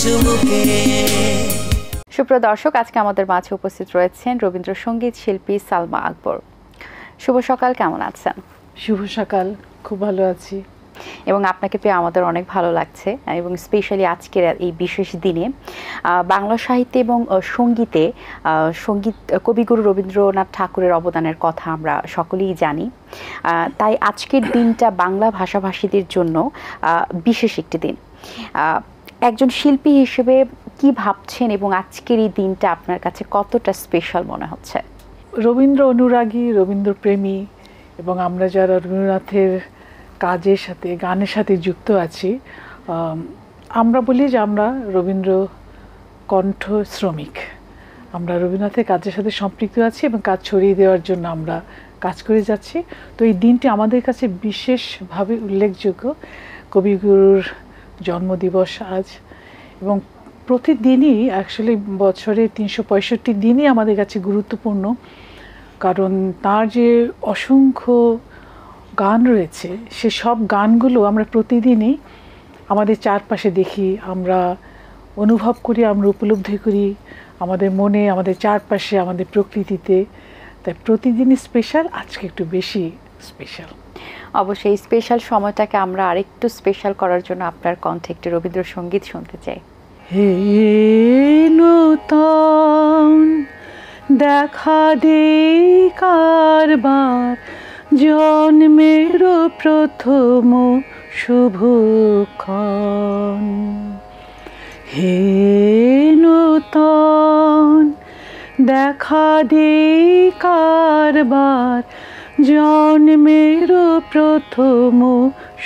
চুমুকে। সুপ্রিয় দর্শক, আজকে আমাদের মাঝে উপস্থিত রয়েছেন রবীন্দ্রসঙ্গীত শিল্পী সালমা আকবর। শুভ সকাল, কেমন আছেন? শুভ সকাল, খুব ভালো আছি। এবং আপনাকে পেয়ে আমাদের অনেক ভালো লাগছে, এবং স্পেশালি আজকের এই বিশেষ দিনে বাংলা সাহিত্যে এবং সঙ্গীতে কবিগুরু রবীন্দ্রনাথ ঠাকুরের অবদানের কথা আমরা সকলেই জানি। তাই আজকের দিনটা বাংলা ভাষাভাষীদের জন্য বিশেষ একটি দিন। একজন শিল্পী হিসেবে কি ভাবছেন এবং আজকের এই দিনটা আপনার কাছে কতটা স্পেশাল মনে হচ্ছে? রবীন্দ্র অনুরাগী, রবীন্দ্র প্রেমী এবং আমরা যারা রবীন্দ্রনাথের কাজের সাথে, গানের সাথে যুক্ত আছি, আমরা বলি যে আমরা রবীন্দ্র কণ্ঠ শ্রমিক। আমরা রবীন্দ্রনাথের কাজের সাথে সম্পৃক্ত আছি এবং কাজ ছড়িয়ে দেওয়ার জন্য আমরা কাজ করে যাচ্ছি। তো এই দিনটি আমাদের কাছে বিশেষভাবে উল্লেখযোগ্য। কবিগুরুর জন্মদিবস আজ, এবং প্রতিদিনই অ্যাকচুয়ালি বছরে 365 দিনই আমাদের কাছে গুরুত্বপূর্ণ, কারণ তার যে অসংখ্য গান রয়েছে সে সব গানগুলো আমরা প্রতিদিনই আমাদের চারপাশে দেখি, আমরা অনুভব করি, আমরা উপলব্ধি করি আমাদের মনে, আমাদের চারপাশে, আমাদের প্রকৃতিতে। তাই প্রতিদিনই স্পেশাল, আজকে একটু বেশি স্পেশাল। অবশ্যই স্পেশাল সময়টাকে আমরা আরেকটু স্পেশাল করার জন্য আপনার কণ্ঠে একটি রবীন্দ্রসঙ্গীত শুনতে চাই। হে নূতন দেখা দে কারবার, জন্মের প্রথম শুভক্ষণ। হে নূতন দেখা দে কারবার, জন্মের প্রথম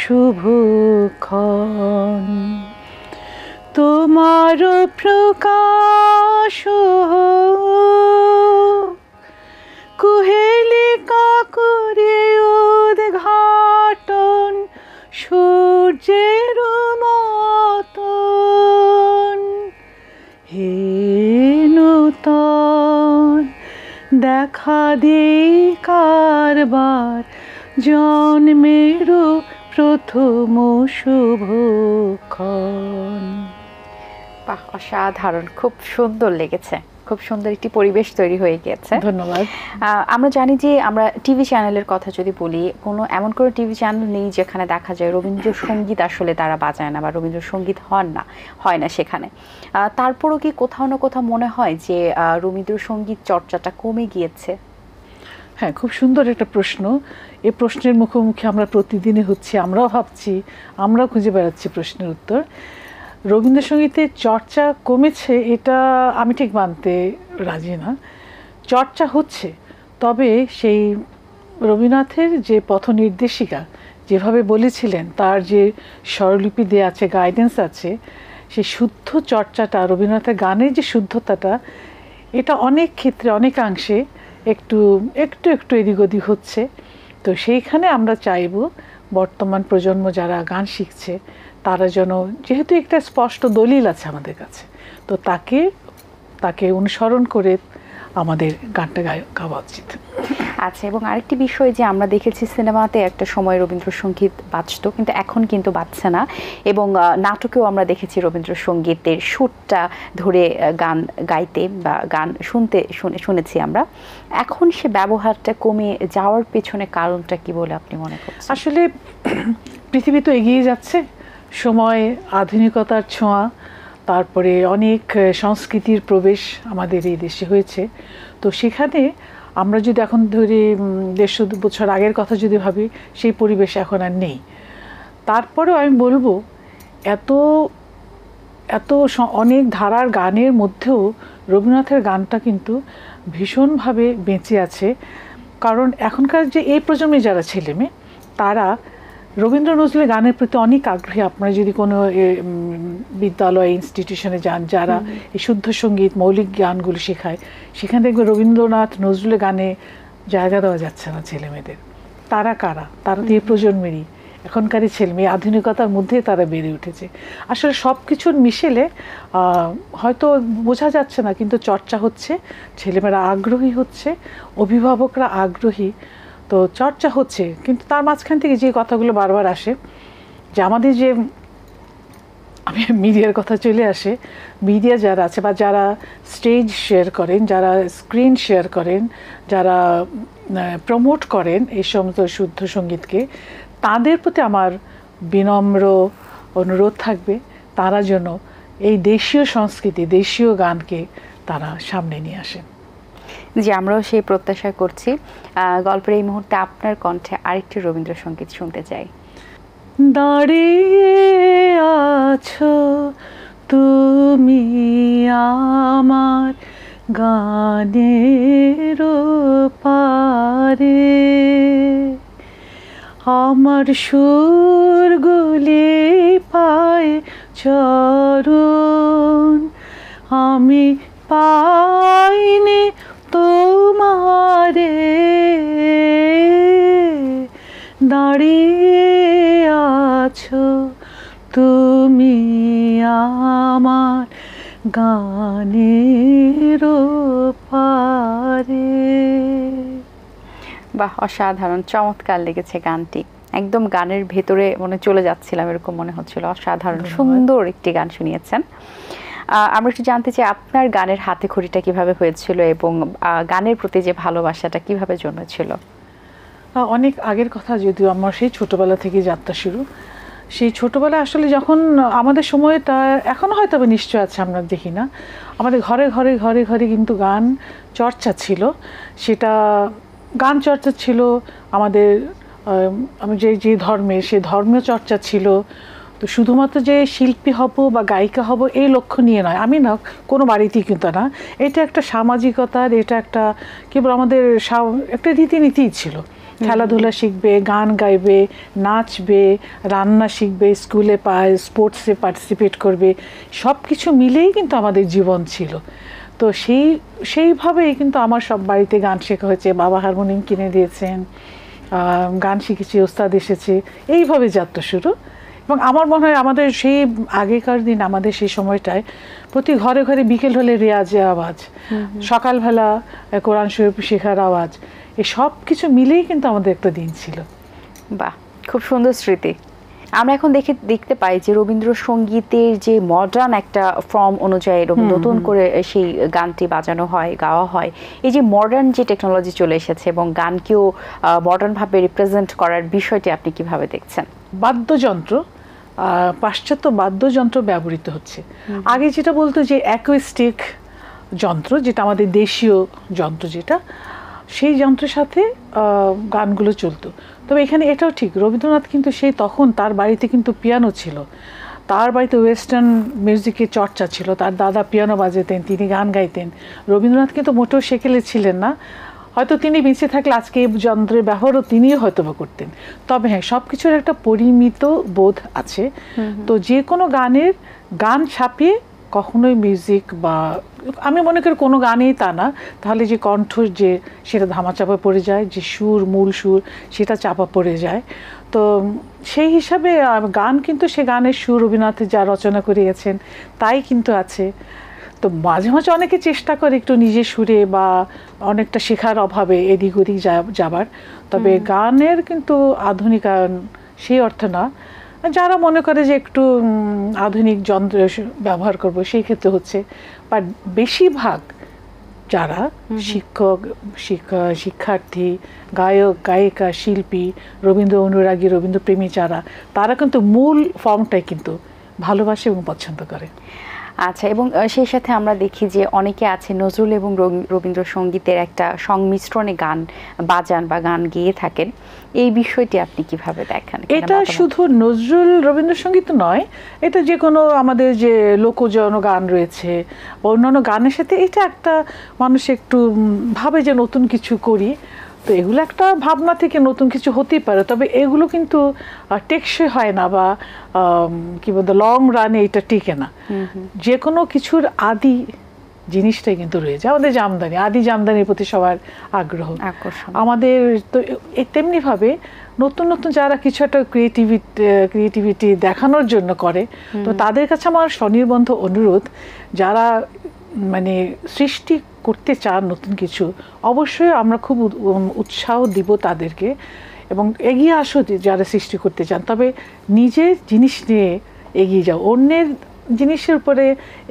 শুভক্ষণ। তোমার প্রকাশ কুহেলিকা করে উদ্ঘাটন, সূর্যের মতন। হে নূতন দেখা দে কারবার, জন্মের প্রথম শুভক্ষণ। বাহ, অসাধারণ, খুব সুন্দর লেগেছে, খুব সুন্দর একটি পরিবেশ তৈরি হয়ে গিয়েছে। ধন্যবাদ। আমরা জানি যে আমরা টিভি চ্যানেলের কথা যদি বলি, এমন কোনো টিভি চ্যানেল নেই যেখানে দেখা যায় রবীন্দ্রসঙ্গীত আসলে তারা বাজায় না বা রবীন্দ্রসঙ্গীত হয় না সেখানে। তারপরও কি কোথাও না কোথাও মনে হয় যে রবীন্দ্রসঙ্গীত চর্চাটা কমে গিয়েছে? হ্যাঁ, খুব সুন্দর একটা প্রশ্ন। এই প্রশ্নের মুখোমুখি আমরা প্রতিদিনই হচ্ছি, আমরাও ভাবছি, আমরাও খুঁজে বেড়াচ্ছি প্রশ্নের উত্তর। রবীন্দ্রসঙ্গীতের চর্চা কমেছে এটা আমি ঠিক মানতে রাজি না। চর্চা হচ্ছে, তবে সেই রবীন্দ্রনাথের যে পথ নির্দেশিকা যেভাবে বলেছিলেন, তার যে স্বরলিপি দেওয়া আছে, গাইডেন্স আছে, সেই শুদ্ধ চর্চাটা, রবীন্দ্রনাথের গানের যে শুদ্ধতাটা, এটা অনেক ক্ষেত্রে অনেকাংশে একটু একটু একটু এদিক ওদিক হচ্ছে। তো সেইখানে আমরা চাইব বর্তমান প্রজন্ম যারা গান শিখছে তারা যেন, যেহেতু একটা স্পষ্ট দলিল আছে আমাদের কাছে, তো তাকে অনুসরণ করে আমাদের গানটা গাওয়া উচিত। আচ্ছা, এবং আরেকটি বিষয় যে আমরা দেখেছি সিনেমাতে একটা সময় রবীন্দ্রসঙ্গীত বাজতো, কিন্তু এখন কিন্তু বাজছে না, এবং নাটকেও আমরা দেখেছি রবীন্দ্রসঙ্গীতের সুরটা ধরে গান গাইতে বা গান শুনেছি আমরা। এখন সে ব্যবহারটা কমে যাওয়ার পেছনে কারণটা কি বলে আপনি মনে করছেন? আসলে পৃথিবী তো এগিয়ে যাচ্ছে, সময়, আধুনিকতার ছোঁয়া, তারপরে অনেক সংস্কৃতির প্রবেশ আমাদের এই দেশে হয়েছে। তো সেখানে আমরা যদি এখন ধরি 150 বছর আগের কথা যদি ভাবি, সেই পরিবেশ এখন আর নেই। তারপরেও আমি বলবো এত এত অনেক ধারার গানের মধ্যেও রবীন্দ্রনাথের গানটা কিন্তু ভীষণভাবে বেঁচে আছে। কারণ এখনকার যে এই প্রজন্মে যারা ছেলেমেয়ে, তারা রবীন্দ্র নজরুলের গানের প্রতি অনেক আগ্রহী। আপনারা যদি কোনো বিদ্যালয়, ইনস্টিটিউশনে যান, যারা এই শুদ্ধ সঙ্গীত, মৌলিক গানগুলো শেখায়, সেখানে দেখবে রবীন্দ্রনাথ নজরুলের গানে জায়গা দেওয়া যাচ্ছে না ছেলেমেয়েদের। তারা কারা? তারা তো এই প্রজন্মেরই, এখনকারই ছেলেমেয়ে, আধুনিকতার মধ্যে তারা বেড়ে উঠেছে। আসলে সব কিছুর মিশেলে হয়তো বোঝা যাচ্ছে না, কিন্তু চর্চা হচ্ছে, ছেলেমেয়েরা আগ্রহী হচ্ছে, অভিভাবকরা আগ্রহী, তো চর্চা হচ্ছে। কিন্তু তার মাঝখান থেকে যে কথাগুলো বারবার আসে, যে আমাদের যে আমি মিডিয়ার কথা চলে আসে, মিডিয়া যারা আছে বা যারা স্টেজ শেয়ার করেন, যারা স্ক্রিন শেয়ার করেন, যারা প্রমোট করেন এই সমস্ত শুদ্ধ সঙ্গীতকে, তাদের প্রতি আমার বিনম্র অনুরোধ থাকবে তারা যেন এই দেশীয় সংস্কৃতি, দেশীয় গানকে তারা সামনে নিয়ে আসেন। জি, আমরাও সেই প্রত্যাশা করছি। গল্পের এই মুহূর্তে আপনার কণ্ঠে আরেকটি রবীন্দ্রসঙ্গীত শুনতে চাই। দাঁড়িয়ে আছো তুমি আমার গানের পারে, আমার সুরগুলি পায় চরণ, আমি পাইনি তোমারে, দাঁড়িয়ে আছো তুমি আমার গানের পারে। বাহ, অসাধারণ, চমৎকার লেগেছে গানটি। একদম গানের ভেতরে মনে চলে যাচ্ছিলাম, এরকম মনে হচ্ছিল। অসাধারণ সুন্দর একটি গান শুনিয়েছেন। আমরা একটু জানতে চাই আপনার গানের হাতে খড়িটা কিভাবে হয়েছিল এবং গানের প্রতি যে ভালোবাসাটা কিভাবে জন্মেছিল? অনেক আগের কথা, যদিও আমার সেই ছোটবেলা থেকে যাত্রা শুরু। সেই ছোটবেলায় আসলে যখন আমাদের সময়টা এখনো হয়তো নিশ্চয় আছে, আমরা দেখি না, আমাদের ঘরে ঘরে ঘরে ঘরে কিন্তু গান চর্চা ছিল। সেটা গান চর্চা ছিল আমাদের, আমি যে ধর্মে, সে ধর্মীয় চর্চা ছিল। তো শুধুমাত্র যে শিল্পী হব বা গায়িকা হব এই লক্ষ্য নিয়ে নয়, আমি না কোনো বাড়িতেই কিন্তু না, এটা একটা সামাজিকতার, এটা একটা কেবল আমাদের একটা রীতিনীতিই ছিল। খেলাধুলা শিখবে, গান গাইবে, নাচবে, রান্না শিখবে, স্কুলে স্পোর্টসে পার্টিসিপেট করবে, সব কিছু মিলেই কিন্তু আমাদের জীবন ছিল। তো সেইভাবেই কিন্তু আমার সব বাড়িতে গান শেখা হয়েছে। বাবা হারমোনিয়াম কিনে দিয়েছেন, গান শিখেছি, ওস্তাদ এসেছে, এইভাবে যাত্রা শুরু। এবং আমার মনে হয় আমাদের সেই আগেকার দিন, আমাদের সেই সময়টায় প্রতি ঘরে ঘরে বিকেল হলে রেয়াজের আওয়াজ, সকালবেলা কোরআন শরীফ শেখার আওয়াজ, এই সব কিছু মিলেই কিন্তু আমাদের একটা দিন ছিল। বাহ, খুব সুন্দর স্মৃতি। আমরা এখন দেখতে পাই যে রবীন্দ্রসঙ্গীতের যে মডার্ন একটা ফর্ম অনুযায়ী নতুন করে সেই গানটি বাজানো হয়, গাওয়া হয়। এই যে মডার্ন যে টেকনোলজি চলে এসেছে এবং গানকেও মডার্নভাবে রিপ্রেজেন্ট করার বিষয়টি আপনি কিভাবে দেখছেন? বাদ্যযন্ত্র, পাশ্চাত্য বাদ্যযন্ত্র ব্যবহৃত হচ্ছে। আগে যেটা বলতো যে অ্যাকুস্টিক যন্ত্র, যেটা আমাদের দেশীয় যন্ত্র, যেটা সেই যন্ত্রের সাথে গানগুলো চলতো। তবে এখানে এটাও ঠিক, রবীন্দ্রনাথ কিন্তু সেই তখন তার বাড়িতে কিন্তু পিয়ানো ছিল, তার বাড়িতে ওয়েস্টার্ন মিউজিকের চর্চা ছিল, তার দাদা পিয়ানো বাজাতেন, তিনি গান গাইতেন। রবীন্দ্রনাথ কিন্তু মোটেও সেকেলে ছিলেন না, হয়তো তিনি বেঁচে থাকলে আজকে এই যন্ত্রের ব্যবহারও তিনিও হয়তো বা করতেন। তবে হ্যাঁ, সব কিছুর একটা পরিমিত বোধ আছে। তো যে কোনো গানের গান ছাপিয়ে কখনোই মিউজিক, বা আমি মনে করি কোনো গানেই তা না, তাহলে যে কণ্ঠ যে সেটা ধামাচাপা পড়ে যায়, যে সুর, মূল সুর সেটা চাপা পড়ে যায়। তো সেই হিসাবে গান কিন্তু, সে গানের সুর রবীন্দ্রনাথ যা রচনা করে গেছেন তাই কিন্তু আছে। তো মাঝে মাঝে অনেকে চেষ্টা করে একটু নিজের সুরে বা অনেকটা শেখার অভাবে এদিক ওদিক যাবার, তবে গানের কিন্তু আধুনিকায়ন সেই অর্থ না। যারা মনে করে যে একটু আধুনিক যন্ত্র ব্যবহার করব, সেই ক্ষেত্রে হচ্ছে। বাট বেশিরভাগ যারা শিক্ষার্থী, গায়ক, গায়িকা, শিল্পী, রবীন্দ্র অনুরাগী, রবীন্দ্রপ্রেমী যারা, তারা কিন্তু মূল ফর্মটাই কিন্তু ভালোবাসে এবং পছন্দ করে। আচ্ছা, এবং সেই সাথে আমরা দেখি যে অনেকে আছে নজরুল এবং রবীন্দ্রসঙ্গীতের একটা সংমিশ্রণে গান বাজান বা গান গেয়ে থাকেন। এই বিষয়টি আপনি কিভাবে দেখেন? এটা শুধু নজরুল রবীন্দ্রসঙ্গীত নয়, এটা যে কোনো আমাদের যে লোকজন গান রয়েছে বা অন্যান্য গানের সাথে এটা একটা মানুষ একটু ভাবে যে নতুন কিছু করি, তো এগুলো একটা ভাবনা থেকে নতুন কিছু হতেই পারে। তবে এগুলো কিন্তু টেকসই হয় না, বা কি বলতো, লং রানে এটা টিকে না। যে কোনো কিছুর আদি জিনিসটাই কিন্তু রয়েছে আমাদের জামদানি, আদি জামদানির প্রতি সবার আগ্রহ, আমাদের। তো তেমনিভাবে নতুন নতুন যারা কিছু একটা ক্রিয়েটিভিটি দেখানোর জন্য করে, তো তাদের কাছে আমার স্বনির্বন্ধ অনুরোধ, যারা মানে সৃষ্টি করতে চান নতুন কিছু, অবশ্যই আমরা খুব উৎসাহ দিব তাদেরকে, এবং এগিয়ে আসো যারা সৃষ্টি করতে চান। তবে নিজের জিনিস নিয়ে এগিয়ে যাও। অন্যের জিনিসের উপরে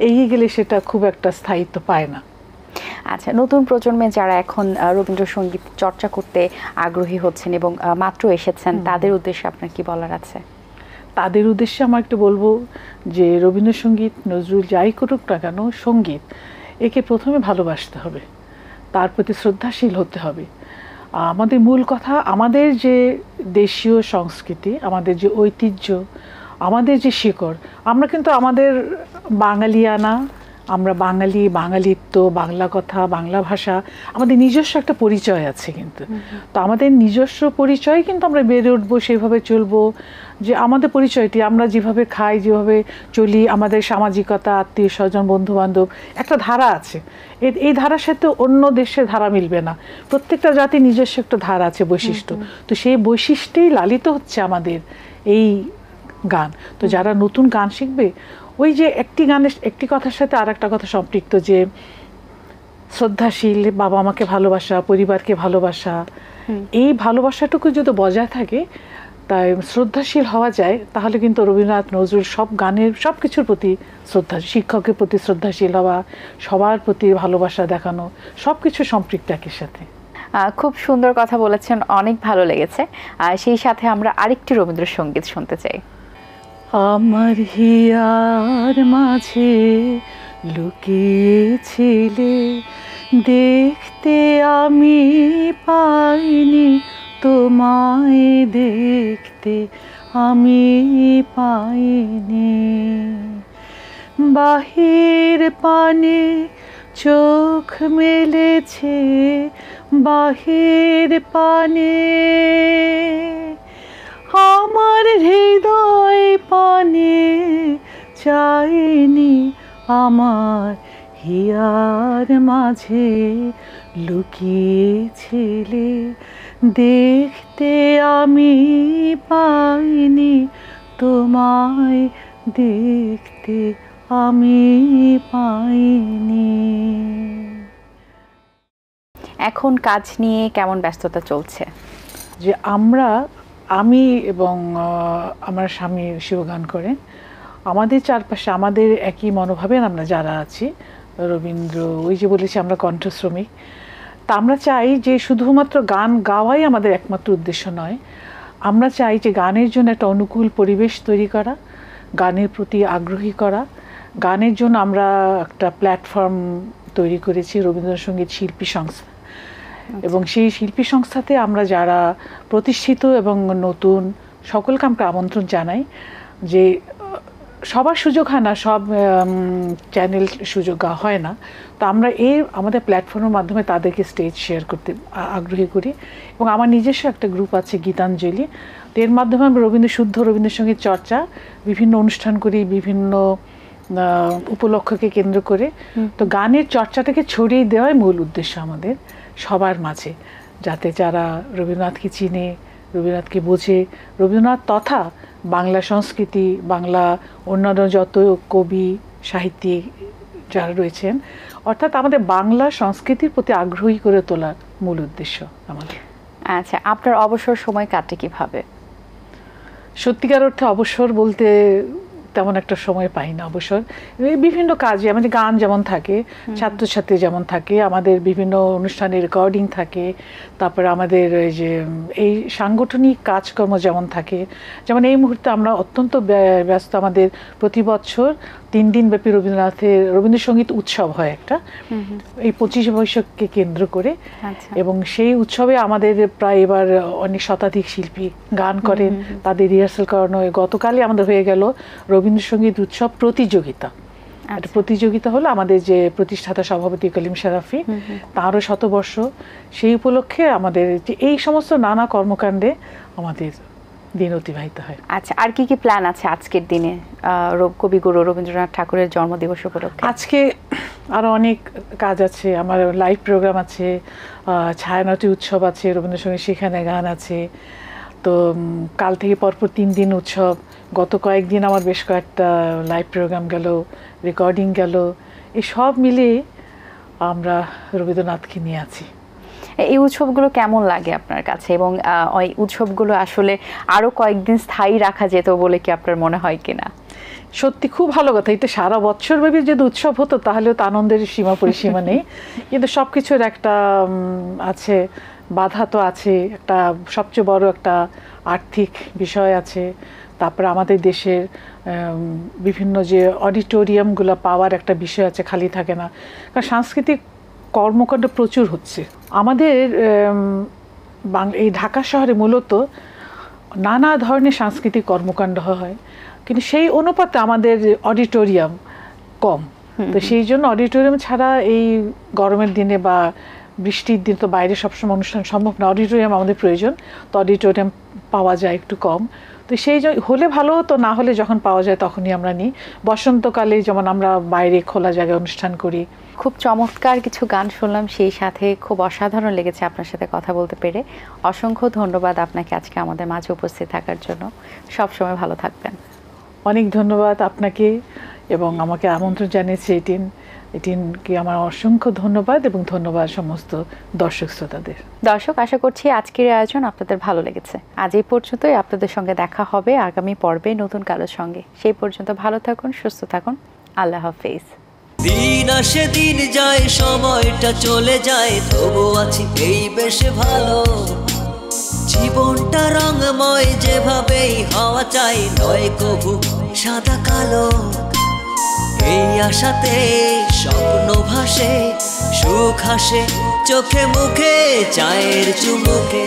এগিয়ে গেলে সেটা খুব একটা স্থায়িত্ব পায় না। আচ্ছা, নতুন প্রজন্মে যারা এখন রবীন্দ্রসঙ্গীত চর্চা করতে আগ্রহী হচ্ছেন এবং মাত্র এসেছেন, তাদের উদ্দেশ্যে আপনার কি বলার আছে? তাদের উদ্দেশ্যে আমার একটু বলবো যে রবীন্দ্রসঙ্গীত, নজরুল যাই করুক না কেন, সঙ্গীত একে প্রথমে ভালোবাসতে হবে, তার প্রতি শ্রদ্ধাশীল হতে হবে। আমাদের মূল কথা, আমাদের যে দেশীয় সংস্কৃতি, আমাদের যে ঐতিহ্য, আমাদের যে শিকড়, আমরা কিন্তু আমাদের বাঙালিয়ানা, আমরা বাঙালি, বাঙালিত্ব, বাংলা কথা, বাংলা ভাষা, আমাদের নিজস্ব একটা পরিচয় আছে কিন্তু। তো আমাদের নিজস্ব পরিচয় কিন্তু আমরা বেড়ে উঠবো, সেইভাবে চলবো যে আমাদের পরিচয়টি আমরা যেভাবে খাই, যেভাবে চলি, আমাদের সামাজিকতা, আত্মীয় স্বজন, বন্ধু বান্ধব, একটা ধারা আছে। এই ধারার সাথে অন্য দেশের ধারা মিলবে না। প্রত্যেকটা জাতির নিজস্ব একটা ধারা আছে, বৈশিষ্ট্য। তো সেই বৈশিষ্ট্যেই লালিত হচ্ছে আমাদের এই গান। তো যারা নতুন গান শিখবে, ওই যে একটি গানের একটি কথার সাথে আর একটা কথা সম্পৃক্ত, যে শ্রদ্ধাশীল, বাবা মাকে ভালোবাসা, পরিবারকে ভালোবাসা, এই ভালোবাসাটুকু যদি বজায় থাকে, তাই শ্রদ্ধাশীল হওয়া যায়, তাহলে কিন্তু রবীন্দ্রনাথ, নজরুল সব গানের সব কিছুর প্রতি শ্রদ্ধা, শিক্ষকের প্রতি শ্রদ্ধাশীল হওয়া, সবার প্রতি ভালোবাসা দেখানো, সব কিছু সম্পৃক্ত একের সাথে। খুব সুন্দর কথা বলেছেন, অনেক ভালো লেগেছে। সেই সাথে আমরা আরেকটি রবীন্দ্রসঙ্গীত শুনতে চাই। আমার হিয়ার মাঝে লুকিয়েছিলে, দেখতে আমি পাইনি তোমায়, দেখতে আমি পাইনি। বাহির পানে চোখ মেলেছে, বাহির পানে আমার হৃদয় পানে চাইনি, আমার হিয়ার মাঝে লুকিয়েছিলে, দেখতে আমি পাইনি তোমায়, দেখতে আমি পাইনি। এখন কাজ নিয়ে কেমন ব্যস্ততা চলছে? যে আমি এবং আমার স্বামী শিবগান করেন, আমাদের চারপাশে আমাদের একই মনোভাবের আমরা যারা আছি, রবীন্দ্র, ওই যে বলেছি আমরা কণ্ঠশ্রমিক, তা আমরা চাই যে শুধুমাত্র গান গাওয়াই আমাদের একমাত্র উদ্দেশ্য নয়। আমরা চাই যে গানের জন্য একটা অনুকূল পরিবেশ তৈরি করা, গানের প্রতি আগ্রহী করা। গানের জন্য আমরা একটা প্ল্যাটফর্ম তৈরি করেছি, রবীন্দ্রসঙ্গীত শিল্পী সংস্থা। এবং সেই শিল্পী সংস্থাতে আমরা যারা প্রতিষ্ঠিত এবং নতুন, সকলকে আমরা আমন্ত্রণ জানাই। যে সবার সুযোগ হয় না, সব চ্যানেল সুযোগ হয় না, তো আমরা আমাদের প্ল্যাটফর্মের মাধ্যমে তাদেরকে স্টেজ শেয়ার করতে আগ্রহী করি। এবং আমার নিজস্ব একটা গ্রুপ আছে, গীতাঞ্জলি। তো এর মাধ্যমে আমরা শুদ্ধ রবীন্দ্রসঙ্গীত চর্চা, বিভিন্ন অনুষ্ঠান করি, বিভিন্ন উপলক্ষকে কেন্দ্র করে। তো গানের চর্চাটাকে ছড়িয়ে দেওয়াই মূল উদ্দেশ্য আমাদের সবার মাঝে, যাতে যারা রবীন্দ্রনাথকে চিনে, রবীন্দ্রনাথকে বোঝে, রবীন্দ্রনাথ তথা বাংলা সংস্কৃতি, বাংলা অন্যান্য যত কবি, সাহিত্যিক যারা রয়েছেন, অর্থাৎ আমাদের বাংলা সংস্কৃতির প্রতি আগ্রহী করে তোলার মূল উদ্দেশ্য আমাদের। আচ্ছা, আপনার অবসর সময় কাটে কিভাবে? সত্যিকার অর্থে অবসর বলতে তেমন একটা সময় পাই না। অবসর বিভিন্ন কাজে, আমাদের গান যেমন থাকে, ছাত্রছাত্রী যেমন থাকে, আমাদের বিভিন্ন অনুষ্ঠানের রেকর্ডিং থাকে, তারপরে আমাদের যে এই সাংগঠনিক কাজকর্ম যেমন থাকে, যেমন এই মুহূর্তে আমরা অত্যন্ত ব্যস্ত। আমাদের প্রতি বছর 3 দিন ব্যাপী রবীন্দ্রসঙ্গীত উৎসব হয় একটা, এই 25 বৈশাখকে কেন্দ্র করে। এবং সেই উৎসবে আমাদের প্রায় এবার অনেক শতাধিক শিল্পী গান করেন, তাদের রিহার্সাল করানো। গতকালই আমাদের হয়ে গেল রবীন্দ্রসঙ্গীত উৎসব প্রতিযোগিতা। একটা প্রতিযোগিতা হলো আমাদের যে প্রতিষ্ঠাতা সভাপতি কলিম শরাফি, তারও শতবর্ষ, সেই উপলক্ষে আমাদের যে এই সমস্ত নানা কর্মকাণ্ডে আমাদের দিন অতিবাহিত হয়। আচ্ছা, আর কি কি প্ল্যান আছে আজকের দিনে কবিগুরু রবীন্দ্রনাথ ঠাকুরের জন্মদিবস উপলক্ষে? আজকে আরও অনেক কাজ আছে, আমার লাইভ প্রোগ্রাম আছে, ছায়ানটী উৎসব আছে, রবীন্দ্রসঙ্গীত সেখানে গান আছে। তো কাল থেকে পরপর 3 দিন উৎসব। গত কয়েকদিন আমার বেশ কয়েকটা লাইভ প্রোগ্রাম গেল, রেকর্ডিং গেল, এই সব মিলিয়ে আমরা রবীন্দ্রনাথকে নিয়ে আছি। এই উৎসবগুলো কেমন লাগে আপনার কাছে, এবং ওই উৎসবগুলো আসলে আরো কয়েকদিন স্থায়ী রাখা যেত বলে কি আপনার মনে হয় কিনা? সত্যি খুব ভালো কথা। এটা সারা বছরব্যাপী যদি উৎসব হতো তাহলেও তো আনন্দের সীমা পরিসীমা নেই, কিন্তু সব কিছুর একটা আছে, বাধা তো আছে, একটা সবচেয়ে বড় একটা আর্থিক বিষয় আছে। তারপরে আমাদের দেশের বিভিন্ন যে অডিটোরিয়ামগুলো পাওয়ার একটা বিষয় আছে, খালি থাকে না, কারণ সাংস্কৃতিক কর্মকাণ্ড প্রচুর হচ্ছে আমাদের এই ঢাকা শহরে। মূলত নানা ধরনের সাংস্কৃতিক কর্মকাণ্ড হয়, কিন্তু সেই অনুপাতে আমাদের অডিটোরিয়াম কম। তো সেই জন্য অডিটোরিয়াম ছাড়া এই গরমের দিনে বা বৃষ্টির দিন তো বাইরে সবসময় অনুষ্ঠান সম্ভব না, অডিটোরিয়াম আমাদের প্রয়োজন। তো অডিটোরিয়াম পাওয়া যায় একটু কম, তো সেই হলে ভালো হতো, না হলে যখন পাওয়া যায় তখনই আমরা নিই। বসন্তকালে যেমন আমরা বাইরে খোলা জায়গায় অনুষ্ঠান করি। খুব চমৎকার কিছু গান শুনলাম, সেই সাথে খুব অসাধারণ লেগেছে আপনার সাথে কথা বলতে পেরে। অসংখ্য ধন্যবাদ আপনাকে আজকে আমাদের মাঝে উপস্থিত থাকার জন্য। সবসময় ভালো থাকবেন। অনেক ধন্যবাদ আপনাকে, এবং আমাকে আমন্ত্রণ জানিয়েছে এটিনকে আমার অসংখ্য ধন্যবাদ, এবং ধন্যবাদ সমস্ত দর্শক শ্রোতাদের। দর্শক, আশা করছি আজকের আয়োজন আপনাদের ভালো লেগেছে। আজ এই পর্যন্তই। আপনাদের সঙ্গে দেখা হবে আগামী পর্বে নতুন কারোর সঙ্গে। সেই পর্যন্ত ভালো থাকুন, সুস্থ থাকুন। আল্লাহ হাফেজ। দিন আসে দিন যায়, সময়টা চলে যায়, তবু আছি এই বেশ ভালো। জীবনটা রঙময়, যেভাবেই হওয়া চাই, নয় কবু সাদা কালো। এই আশাতে স্বপ্ন ভাসে, সুখ হাসে চোখে মুখে, চায়ের চুমুকে।